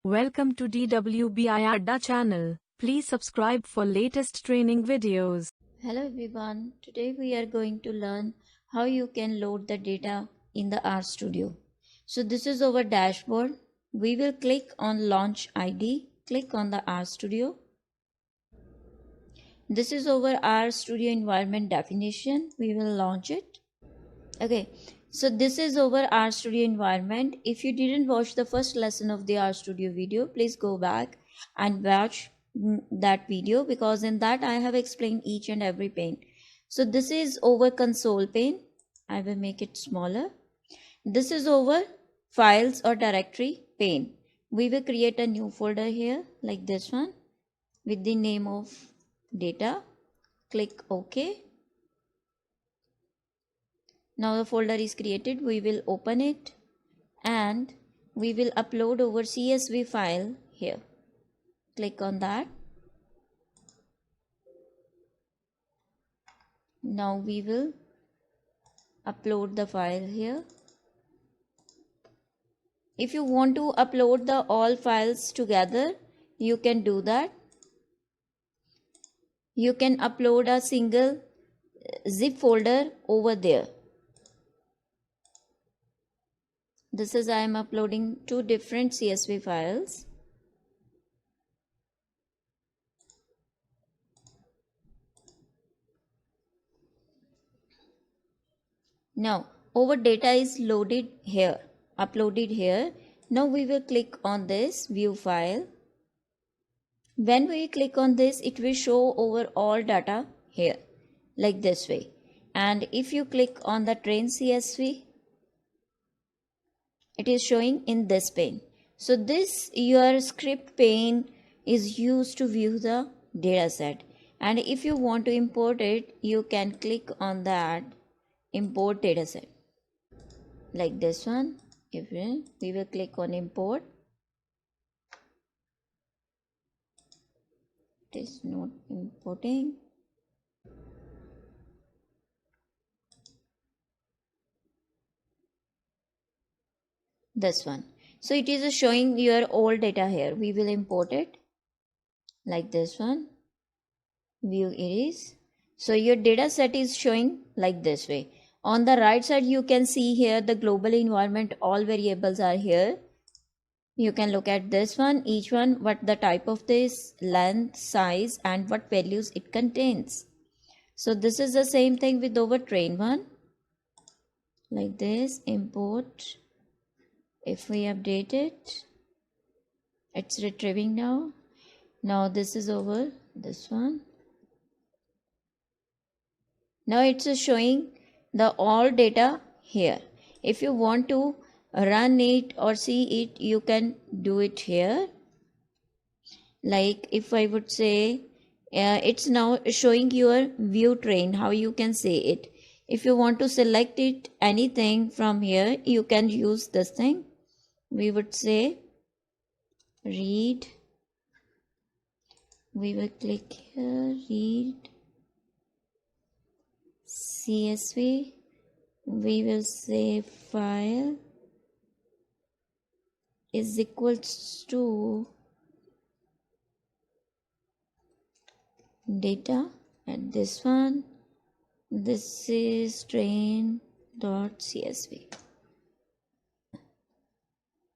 Welcome to DWBI Adda channel. Please subscribe for latest training videos. Hello everyone, today we are going to learn how you can load the data in the RStudio. So this is our dashboard. We will click on Launch ID, click on the RStudio. This is our RStudio environment definition. We will launch it. Okay, so this is our RStudio environment. If you didn't watch the first lesson of the RStudio video, please go back and watch that video, because in that I have explained each and every pane. So this is over console pane. I will make it smaller. This is over files or directory pane. We will create a new folder here like this one with the name of data. Click OK. Now the folder is created. We will open it and we will upload our CSV file here. Click on that. Now we will upload the file here. If you want to upload the all files together, you can do that. You can upload a single zip folder over there. This is I am uploading two different CSV files. Now our data is loaded here, uploaded here. Now we will click on this view file. When we click on this, it will show over all data here like this way. And if you click on the train CSV, it is showing in this pane. So this your script pane is used to view the data set. And if you want to import it, you can click on that import dataset like this one. If we will click on import, it is not importing. This one. So it is showing your old data here. We will import it like this one. View iris. So your data set is showing like this way. On the right side, you can see here the global environment, all variables are here. You can look at this one, each one, what the type of this, length, size, and what values it contains. So this is the same thing with our train one. Like this, import. If we update it, it's retrieving now. Now this is over this one. Now it's showing the all data here. If you want to run it or see it, you can do it here. Like if I would say, it's now showing your view train, how you can say it. If you want to select it anything from here, you can use this thing. We would say read. We will click here, read CSV. We will say file is equals to data, and this one, this is train.csv.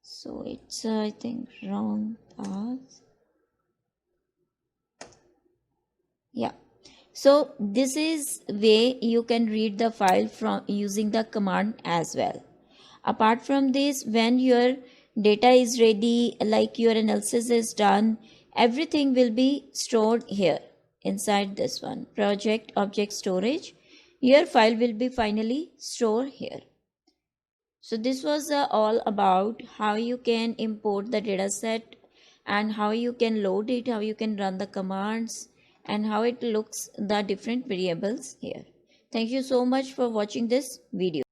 So it's I think wrong path. Yeah. So this is way you can read the file from using the command as well. Apart from this, when your data is ready, like your analysis is done, everything will be stored here inside this one, project object storage. Your file will be finally stored here. So this was all about how you can import the data set and how you can load it, how you can run the commands, and how it looks the different variables here. Thank you so much for watching this video.